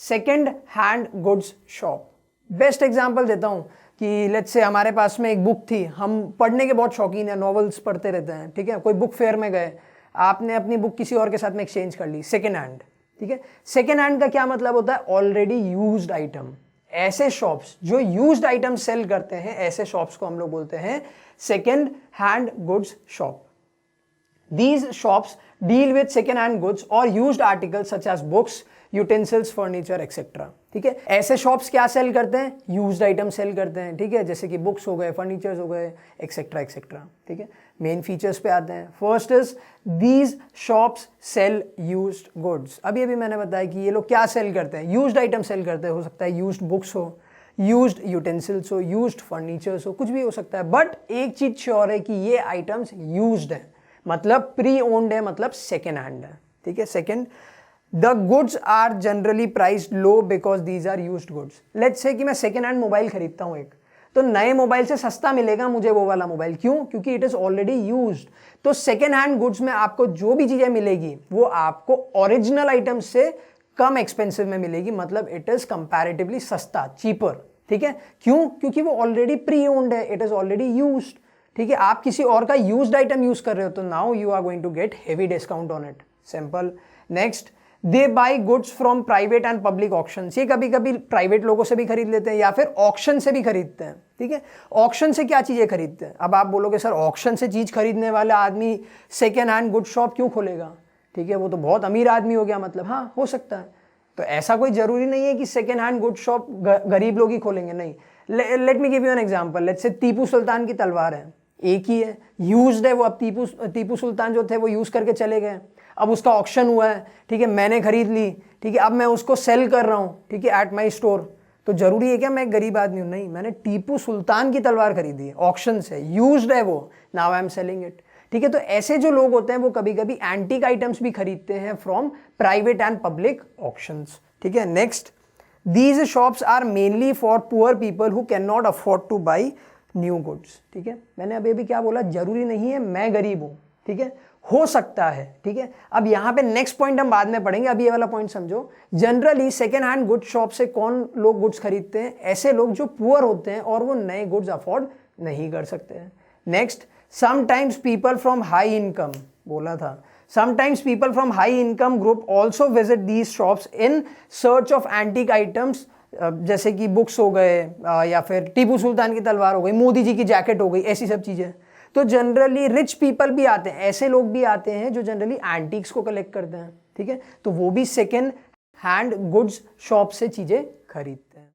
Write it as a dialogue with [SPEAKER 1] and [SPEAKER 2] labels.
[SPEAKER 1] Second hand goods shop. Best example देता हूँ कि लेट्स से हमारे पास में एक बुक थी, हम पढ़ने के बहुत शौकीन है, नॉवेल्स पढ़ते रहते हैं, ठीक है। कोई बुक फेयर में गए, आपने अपनी बुक किसी और के साथ में एक्सचेंज कर ली, सेकेंड हैंड, ठीक है। सेकेंड हैंड का क्या मतलब होता है? Already used item. ऐसे शॉप्स जो यूज्ड आइटम सेल करते हैं, ऐसे शॉप्स को हम लोग बोलते हैं second hand goods shop. These shops deal with second hand goods or used articles such as books, utensils, furniture, etc. ठीक है। ऐसे शॉप्स क्या सेल करते हैं? यूज्ड आइटम सेल करते हैं, ठीक है, जैसे कि बुक्स हो गए, फर्नीचर्स हो गए, एक्सेट्रा एक्सेट्रा, ठीक है। मेन फीचर्स पे आते हैं। First is these shops sell used goods. अभी मैंने बताया कि ये लोग क्या सेल करते हैं? यूज्ड आइटम सेल करते हैं। हो सकता है यूज्ड बुक्स हो, यूज्ड यूटेंसिल्स हो, यूज्ड फर्नीचर्स हो, कुछ भी हो सकता है। बट एक चीज श्योर है कि ये आइटम्स यूज्ड है, मतलब प्री ओन्ड है, मतलब सेकेंड हैंड है, ठीक है। Second, the goods are generally priced low because these are used goods. Let's say कि मैं सेकेंड हैंड मोबाइल खरीदता हूं एक, तो नए मोबाइल से सस्ता मिलेगा मुझे वो वाला मोबाइल। क्यों? क्योंकि इट इज ऑलरेडी यूज्ड। तो सेकेंड हैंड गुड्स में आपको जो भी चीजें मिलेगी वो आपको ओरिजिनल आइटम से कम एक्सपेंसिव में मिलेगी, मतलब इट इज कंपैरेटिवली सस्ता, चीपर, ठीक है। क्यों? क्योंकि वो ऑलरेडी प्री ओन्ड है, इट इज ऑलरेडी यूज्ड, ठीक है। आप किसी और का यूज्ड आइटम यूज कर रहे हो तो now you are going to get heavy discount on it, simple. Next, they buy goods from private and public auction. ये कभी कभी प्राइवेट लोगों से भी खरीद लेते हैं या फिर ऑक्शन से भी खरीदते हैं, ठीक है। ऑक्शन से क्या चीजें खरीदते हैं? अब आप बोलोगे सर ऑक्शन से चीज खरीदने वाला आदमी सेकेंड हैंड गुड शॉप क्यों खोलेगा? ठीक है, वो तो बहुत अमीर आदमी हो गया, मतलब हाँ हो सकता है। तो ऐसा कोई जरूरी नहीं है कि सेकेंड हैंड गुड शॉप गरीब लोग ही खोलेंगे, नहीं। Let me give you an example. Let's say Tipu Sultan की तलवार है, एक ही है, यूज्ड है वो। अब टीपू सुल्तान जो थे वो यूज करके चले गए, अब उसका ऑक्शन हुआ है, ठीक है, मैंने खरीद ली, ठीक है, अब मैं उसको सेल कर रहा हूँ, ठीक है, एट माई स्टोर। तो जरूरी है क्या मैं गरीब आदमी हूँ? नहीं, मैंने टीपू सुल्तान की तलवार खरीदी है ऑक्शन से, यूज्ड है वो, now I am selling it, ठीक है। तो ऐसे जो लोग होते हैं वो कभी कभी एंटीक आइटम्स भी खरीदते हैं from private and public auctions, ठीक है। Next, these shops are mainly for poor people who can not afford to buy new goods, ठीक है। मैंने अभी क्या बोला? जरूरी नहीं है मैं गरीब हूं, ठीक है, हो सकता है, ठीक है। अब यहां पे नेक्स्ट पॉइंट हम बाद में पढ़ेंगे, अभी ये वाला पॉइंट समझो। Generally second hand goods shop से कौन लोग गुड्स खरीदते हैं? ऐसे लोग जो पुअर होते हैं और वो नए गुड्स अफोर्ड नहीं कर सकते हैं। Next, sometimes people from high income, बोला था, sometimes people from high income group also visit these shops in search of antique items, जैसे कि बुक्स हो गए या फिर टीपू सुल्तान की तलवार हो गई, मोदी जी की जैकेट हो गई, ऐसी सब चीजें। तो जनरली रिच पीपल भी आते हैं, ऐसे लोग भी आते हैं जो जनरली एंटीक्स को कलेक्ट करते हैं, ठीक है। तो वो भी सेकेंड हैंड गुड्स शॉप से चीजें खरीदते हैं।